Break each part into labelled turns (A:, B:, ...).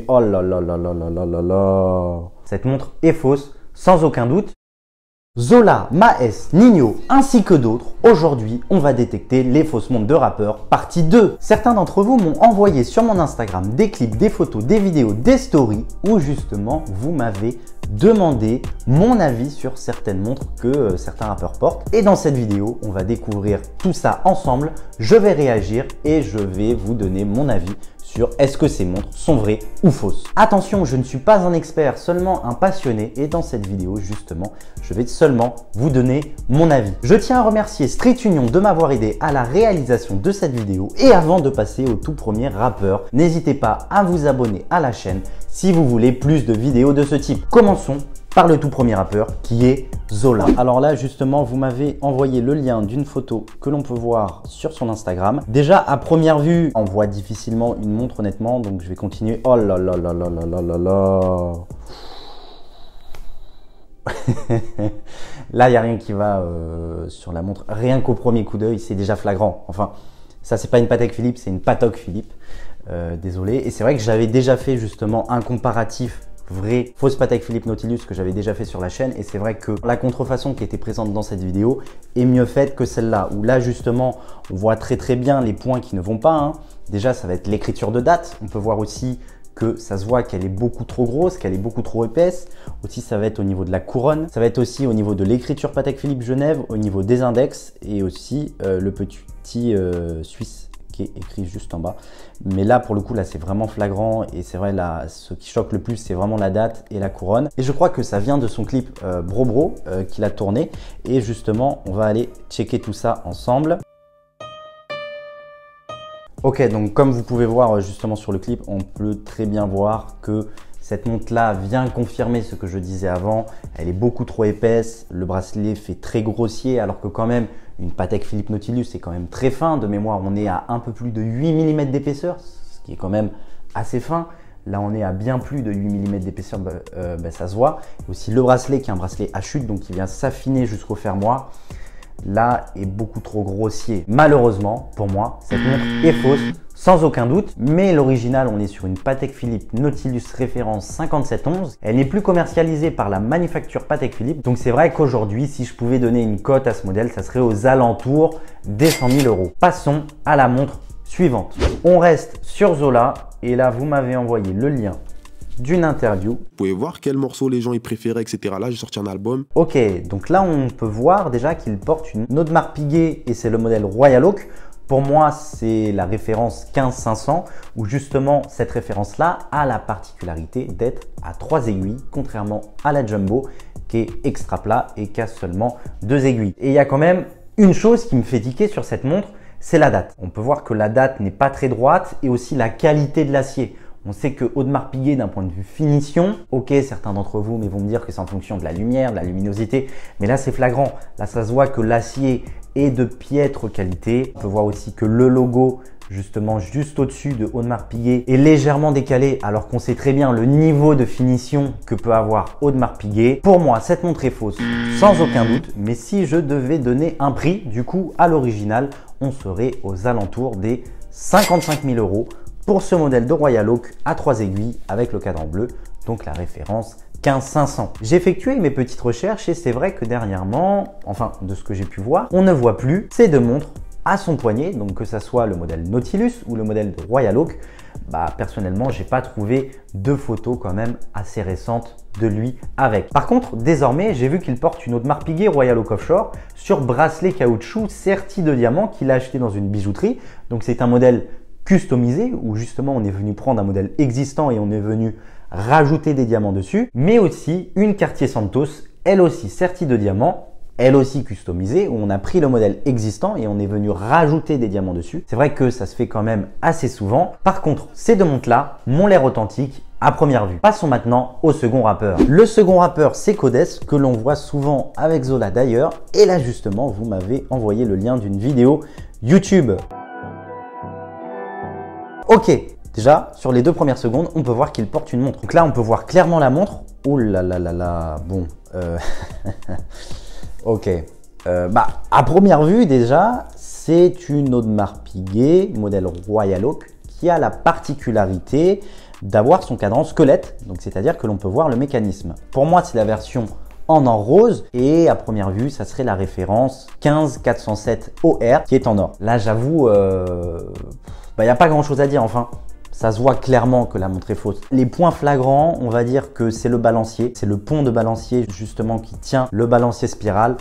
A: Oh là là là là là là là là. Cette montre est fausse, sans aucun doute. Zola, Maes, Nino ainsi que d'autres, aujourd'hui on va détecter les fausses montres de rappeurs partie 2. Certains d'entre vous m'ont envoyé sur mon Instagram des clips, des photos, des vidéos, des stories où justement vous m'avez demandé mon avis sur certaines montres que certains rappeurs portent. Et dans cette vidéo, on va découvrir tout ça ensemble. Je vais réagir et je vais vous donner mon avis sur est-ce que ces montres sont vraies ou fausses. Attention, je ne suis pas un expert, seulement un passionné et dans cette vidéo justement, je vais seulement vous donner mon avis. Je tiens à remercier Street Union de m'avoir aidé à la réalisation de cette vidéo et avant de passer au tout premier rappeur, n'hésitez pas à vous abonner à la chaîne si vous voulez plus de vidéos de ce type. Commençons par le tout premier rappeur qui est Zola. Alors là justement vous m'avez envoyé le lien d'une photo que l'on peut voir sur son Instagram. Déjà à première vue on voit difficilement une montre honnêtement, donc je vais continuer. Oh là là là là là là là là. Là il n'y a rien qui va sur la montre, rien qu'au premier coup d'œil c'est déjà flagrant. Enfin ça c'est pas une Patek Philippe, c'est une Patek Philippe, désolé. Et c'est vrai que j'avais déjà fait justement un comparatif vraie fausse Patek Philippe Nautilus que j'avais déjà fait sur la chaîne et c'est vrai que la contrefaçon qui était présente dans cette vidéo est mieux faite que celle-là où là justement on voit très bien les points qui ne vont pas, hein. Déjà ça va être l'écriture de date, on peut voir aussi que ça se voit qu'elle est beaucoup trop grosse, qu'elle est beaucoup trop épaisse. Aussi ça va être au niveau de la couronne, ça va être aussi au niveau de l'écriture Patek Philippe Genève, au niveau des index et aussi le petit suisse qui est écrit juste en bas. Mais là pour le coup là c'est vraiment flagrant et c'est vrai là ce qui choque le plus c'est vraiment la date et la couronne et je crois que ça vient de son clip Bro Bro qu'il a tourné et justement on va aller checker tout ça ensemble. Ok, donc comme vous pouvez voir justement sur le clip on peut très bien voir que cette montre là vient confirmer ce que je disais avant, elle est beaucoup trop épaisse, le bracelet fait très grossier alors que quand même une Patek Philippe Nautilus c'est quand même très fin, de mémoire on est à un peu plus de 8 mm d'épaisseur, ce qui est quand même assez fin. Là on est à bien plus de 8 mm d'épaisseur, ça se voit. Aussi le bracelet qui est un bracelet à chute donc qui vient s'affiner jusqu'au fermoir. Là est beaucoup trop grossier. Malheureusement pour moi cette montre est fausse sans aucun doute, mais l'original on est sur une Patek Philippe Nautilus référence 5711. Elle n'est plus commercialisée par la manufacture Patek Philippe, donc c'est vrai qu'aujourd'hui si je pouvais donner une cote à ce modèle ça serait aux alentours des 100 000 €. Passons à la montre suivante. On reste sur Zola et là vous m'avez envoyé le lien d'une interview.
B: Vous pouvez voir quels morceaux les gens y préféraient, etc. Là, j'ai sorti un album.
A: Ok, donc là, on peut voir déjà qu'il porte une Audemars Piguet et c'est le modèle Royal Oak. Pour moi, c'est la référence 15500 où justement, cette référence-là a la particularité d'être à 3 aiguilles, contrairement à la Jumbo qui est extra plat et qui a seulement 2 aiguilles. Et il y a quand même une chose qui me fait tiquer sur cette montre, c'est la date. On peut voir que la date n'est pas très droite et aussi la qualité de l'acier. On sait que Audemars Piguet d'un point de vue finition, ok certains d'entre vous vont me dire que c'est en fonction de la lumière, de la luminosité, mais là c'est flagrant. Là ça se voit que l'acier est de piètre qualité. On peut voir aussi que le logo justement juste au-dessus de Audemars Piguet est légèrement décalé alors qu'on sait très bien le niveau de finition que peut avoir Audemars Piguet. Pour moi cette montre est fausse sans aucun doute, mais si je devais donner un prix du coup à l'original, on serait aux alentours des 55 000 € pour ce modèle de Royal Oak à 3 aiguilles avec le cadran bleu, donc la référence 15500. J'ai effectué mes petites recherches et c'est vrai que dernièrement, enfin de ce que j'ai pu voir, on ne voit plus ces deux montres à son poignet, donc que ça soit le modèle Nautilus ou le modèle de Royal Oak. Personnellement, j'ai pas trouvé de photos quand même assez récentes de lui avec. Par contre, désormais, j'ai vu qu'il porte une Audemars Piguet Royal Oak Offshore sur bracelet caoutchouc serti de diamants qu'il a acheté dans une bijouterie. Donc c'est un modèle customisé où justement on est venu prendre un modèle existant et on est venu rajouter des diamants dessus, mais aussi une Cartier Santos, elle aussi sertie de diamants, elle aussi customisée, où on a pris le modèle existant et on est venu rajouter des diamants dessus. C'est vrai que ça se fait quand même assez souvent. Par contre, ces deux montres-là m'ont l'air authentiques à première vue. Passons maintenant au second rappeur. Le second rappeur, c'est Codes, que l'on voit souvent avec Zola d'ailleurs. Et là justement, vous m'avez envoyé le lien d'une vidéo YouTube. Ok, déjà, sur les 2 premières secondes, on peut voir qu'il porte une montre. Donc là, on peut voir clairement la montre. Oh là là là là, bon. Ok. À première vue, déjà, c'est une Audemars Piguet, modèle Royal Oak, qui a la particularité d'avoir son cadran squelette, donc c'est-à-dire que l'on peut voir le mécanisme. Pour moi, c'est la version en or rose et à première vue, ça serait la référence 15407 OR qui est en or. Là, j'avoue, il n'y a pas grand-chose à dire, enfin. Ça se voit clairement que la montre est fausse. Les points flagrants, on va dire que c'est le balancier. C'est le pont de balancier justement qui tient le balancier spirale.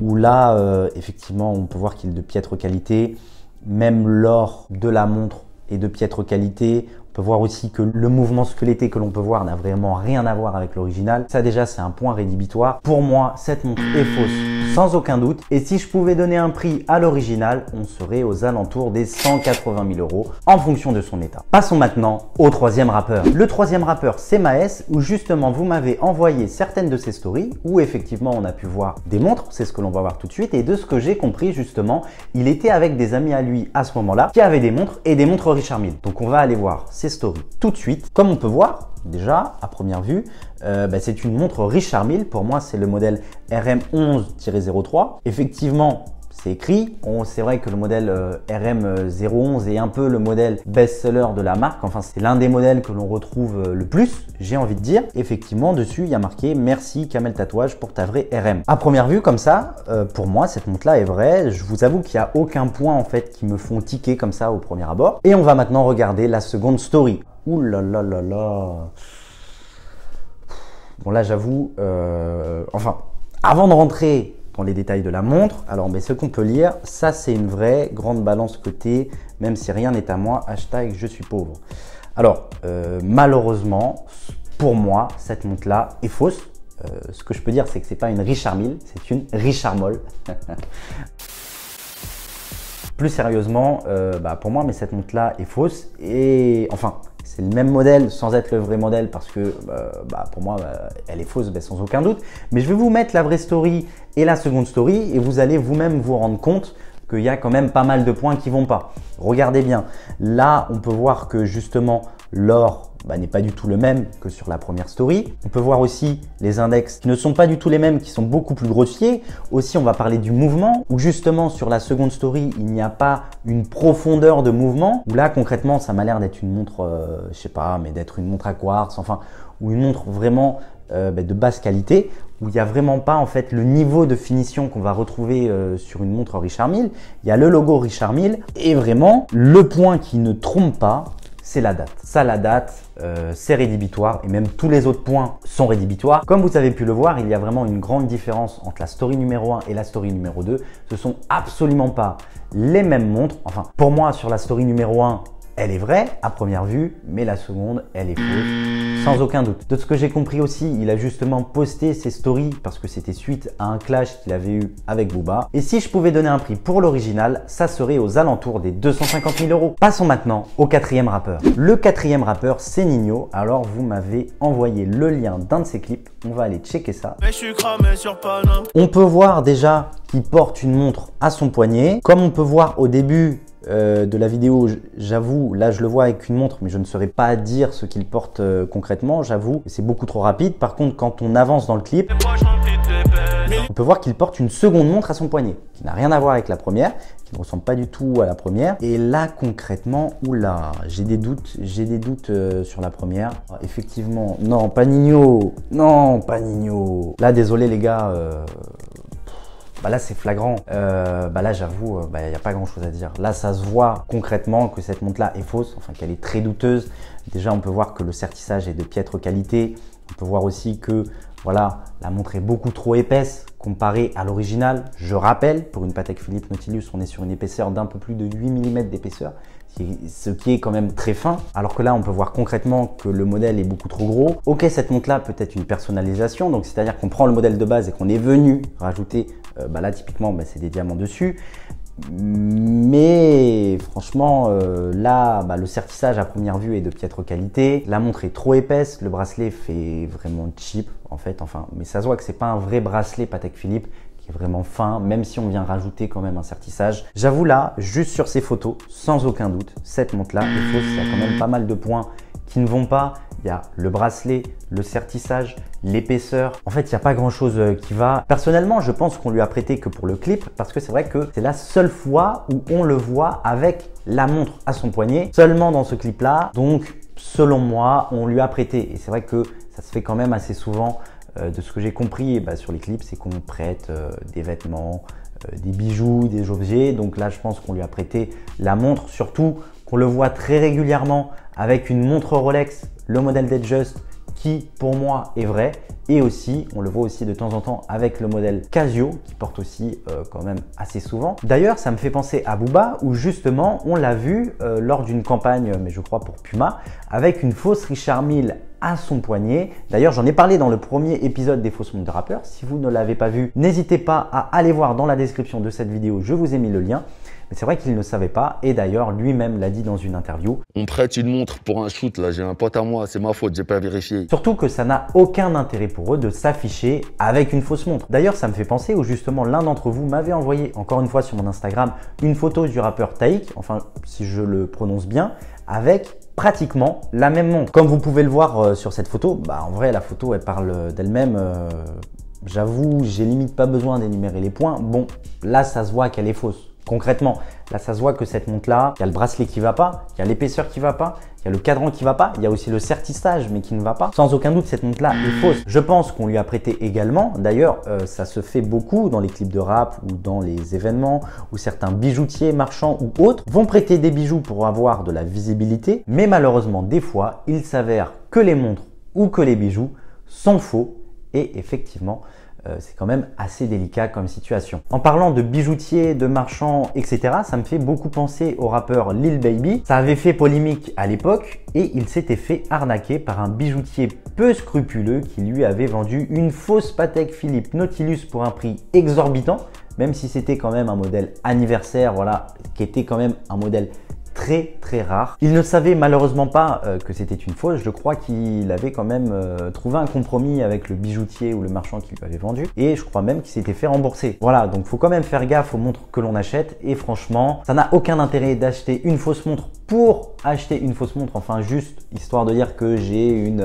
A: Où là, effectivement, on peut voir qu'il est de piètre qualité. Même l'or de la montre est de piètre qualité. On peut voir aussi que le mouvement squeletté que l'on peut voir n'a vraiment rien à voir avec l'original. Ça déjà, c'est un point rédhibitoire. Pour moi, cette montre est fausse, sans aucun doute. Et si je pouvais donner un prix à l'original, on serait aux alentours des 180 000 € en fonction de son état. Passons maintenant au troisième rappeur. Le troisième rappeur, c'est Maes, où justement, vous m'avez envoyé certaines de ses stories, où effectivement, on a pu voir des montres. C'est ce que l'on va voir tout de suite. Et de ce que j'ai compris, justement, il était avec des amis à lui à ce moment-là, qui avaient des montres et des montres Richard Mille. Donc, on va aller voir ses stories tout de suite. Comme on peut voir, déjà, à première vue, c'est une montre Richard Mille. Pour moi, c'est le modèle RM11-03. Effectivement, c'est écrit. C'est vrai que le modèle RM011 est un peu le modèle best-seller de la marque. Enfin, c'est l'un des modèles que l'on retrouve le plus, j'ai envie de dire. Effectivement, dessus, il y a marqué « Merci Kamel Tatouage pour ta vraie RM ». À première vue, comme ça, pour moi, cette montre-là est vraie. Je vous avoue qu'il n'y a aucun point en fait qui me font tiquer comme ça au premier abord. Et on va maintenant regarder la seconde story. Ouh là là là là. Bon là j'avoue, enfin, avant de rentrer dans les détails de la montre, alors mais ce qu'on peut lire, ça c'est une vraie grande balance cotée, même si rien n'est à moi, hashtag je suis pauvre. Alors, malheureusement, pour moi, cette montre-là est fausse. Ce que je peux dire, c'est que c'est pas une Richard Mille, c'est une Richard Moll. Plus sérieusement, pour moi, mais cette montre-là est fausse et enfin, c'est le même modèle sans être le vrai modèle parce que pour moi, elle est fausse sans aucun doute. Mais je vais vous mettre la vraie story et la seconde story et vous allez vous-même vous rendre compte qu'il y a quand même pas mal de points qui vont pas. Regardez bien, là, on peut voir que justement, l'or n'est pas du tout le même que sur la première story. On peut voir aussi les index qui ne sont pas du tout les mêmes, qui sont beaucoup plus grossiers. Aussi, on va parler du mouvement, où justement sur la seconde story, il n'y a pas une profondeur de mouvement. Où là, concrètement, ça m'a l'air d'être une montre, je sais pas, mais d'être une montre à quartz, enfin, ou une montre vraiment de basse qualité, où il n'y a vraiment pas en fait le niveau de finition qu'on va retrouver sur une montre Richard Mille. Il y a le logo Richard Mille et vraiment, le point qui ne trompe pas, c'est la date. Ça, la date, c'est rédhibitoire et même tous les autres points sont rédhibitoires. Comme vous avez pu le voir, il y a vraiment une grande différence entre la story numéro 1 et la story numéro 2. Ce sont absolument pas les mêmes montres. Enfin, pour moi, sur la story numéro 1, elle est vraie à première vue, mais la seconde, elle est fausse, sans aucun doute. De ce que j'ai compris aussi, il a justement posté ses stories parce que c'était suite à un clash qu'il avait eu avec Booba. Et si je pouvais donner un prix pour l'original, ça serait aux alentours des 250 000 €. Passons maintenant au quatrième rappeur. Le quatrième rappeur, c'est Nino. Alors, vous m'avez envoyé le lien d'un de ses clips. On va aller checker ça. On peut voir déjà qu'il porte une montre à son poignet. Comme on peut voir au début de la vidéo, j'avoue, là je le vois avec une montre, mais je ne saurais pas dire ce qu'il porte concrètement, j'avoue, c'est beaucoup trop rapide. Par contre, quand on avance dans le clip, on peut voir qu'il porte une seconde montre à son poignet, qui n'a rien à voir avec la première, qui ne ressemble pas du tout à la première. Et là, concrètement, oula, j'ai des doutes sur la première. Effectivement, non, pas Nino, non, pas Nino. Là, désolé les gars. Là c'est flagrant, là j'avoue, il n'y a pas grand chose à dire. Là ça se voit concrètement que cette montre là est fausse, enfin qu'elle est très douteuse. Déjà on peut voir que le sertissage est de piètre qualité. On peut voir aussi que voilà, la montre est beaucoup trop épaisse comparée à l'original. Je rappelle, pour une Patek Philippe Nautilus, on est sur une épaisseur d'un peu plus de 8 mm d'épaisseur, ce qui est quand même très fin. Alors que là, on peut voir concrètement que le modèle est beaucoup trop gros. Ok, cette montre-là peut être une personnalisation, donc c'est-à-dire qu'on prend le modèle de base et qu'on est venu rajouter, là typiquement, c'est des diamants dessus. Mais franchement, là, le sertissage à première vue est de piètre qualité. La montre est trop épaisse, le bracelet fait vraiment cheap en fait. Enfin, mais ça se voit que c'est pas un vrai bracelet Patek Philippe qui est vraiment fin, même si on vient rajouter quand même un sertissage. J'avoue là, juste sur ces photos, sans aucun doute, cette montre-là est fausse. Il y a quand même pas mal de points qui ne vont pas. Il y a le bracelet, le sertissage, l'épaisseur. En fait, il n'y a pas grand chose qui va. Personnellement, je pense qu'on lui a prêté que pour le clip parce que c'est vrai que c'est la seule fois où on le voit avec la montre à son poignet, seulement dans ce clip-là. Donc, selon moi, on lui a prêté. Et c'est vrai que ça se fait quand même assez souvent. De ce que j'ai compris sur les clips, c'est qu'on prête des vêtements, des bijoux, des objets. Donc là, je pense qu'on lui a prêté la montre. Surtout qu'on le voit très régulièrement avec une montre Rolex, le modèle Datejust, qui pour moi est vrai. Et aussi, on le voit aussi de temps en temps avec le modèle Casio qui porte aussi quand même assez souvent. D'ailleurs, ça me fait penser à Booba où justement, on l'a vu lors d'une campagne, mais je crois pour Puma, avec une fausse Richard Mille à son poignet. D'ailleurs, j'en ai parlé dans le premier épisode des fausses montres de rappeurs. Si vous ne l'avez pas vu, n'hésitez pas à aller voir dans la description de cette vidéo. Je vous ai mis le lien. Mais c'est vrai qu'il ne savait pas et d'ailleurs lui-même l'a dit dans une interview.
C: On prête une montre pour un shoot là, j'ai un pote à moi, c'est ma faute, j'ai pas vérifié.
A: Surtout que ça n'a aucun intérêt pour eux de s'afficher avec une fausse montre. D'ailleurs, ça me fait penser où justement l'un d'entre vous m'avait envoyé encore une fois sur mon Instagram une photo du rappeur Taïk, enfin si je le prononce bien, avec pratiquement la même montre. Comme vous pouvez le voir sur cette photo, en vrai la photo elle parle d'elle-même. J'avoue, j'ai limite pas besoin d'énumérer les points. Bon, là ça se voit qu'elle est fausse. Concrètement, là ça se voit que cette montre là, il y a le bracelet qui va pas, il y a l'épaisseur qui va pas, il y a le cadran qui va pas, il y a aussi le sertissage mais qui ne va pas. Sans aucun doute, cette montre là est fausse. Je pense qu'on lui a prêté également. D'ailleurs, ça se fait beaucoup dans les clips de rap ou dans les événements où certains bijoutiers, marchands ou autres vont prêter des bijoux pour avoir de la visibilité. Mais malheureusement, des fois, il s'avère que les montres ou que les bijoux sont faux et effectivement, c'est quand même assez délicat comme situation. En parlant de bijoutiers, de marchands, etc., ça me fait beaucoup penser au rappeur Lil Baby. Ça avait fait polémique à l'époque et il s'était fait arnaquer par un bijoutier peu scrupuleux qui lui avait vendu une fausse Patek Philippe Nautilus pour un prix exorbitant, même si c'était quand même un modèle anniversaire, voilà, qui était quand même un modèle très rare. Il ne savait malheureusement pas que c'était une fausse. Je crois qu'il avait quand même trouvé un compromis avec le bijoutier ou le marchand qui lui avait vendu et je crois même qu'il s'était fait rembourser. Voilà, donc faut quand même faire gaffe aux montres que l'on achète et franchement, ça n'a aucun intérêt d'acheter une fausse montre pour acheter une fausse montre, enfin juste histoire de dire que j'ai une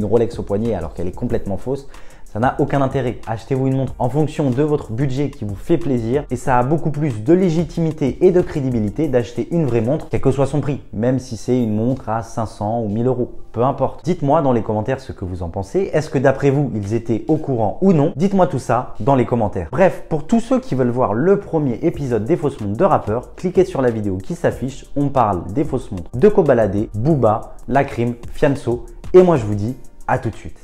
A: Rolex au poignet alors qu'elle est complètement fausse. Ça n'a aucun intérêt. Achetez-vous une montre en fonction de votre budget qui vous fait plaisir et ça a beaucoup plus de légitimité et de crédibilité d'acheter une vraie montre, quel que soit son prix, même si c'est une montre à 500 ou 1000 euros. Peu importe. Dites-moi dans les commentaires ce que vous en pensez. Est-ce que d'après vous, ils étaient au courant ou non? Dites-moi tout ça dans les commentaires. Bref, pour tous ceux qui veulent voir le premier épisode des fausses montres de rappeurs, cliquez sur la vidéo qui s'affiche. On parle des fausses montres de Kobalade, Booba, Lacrim, Fianso et moi je vous dis à tout de suite.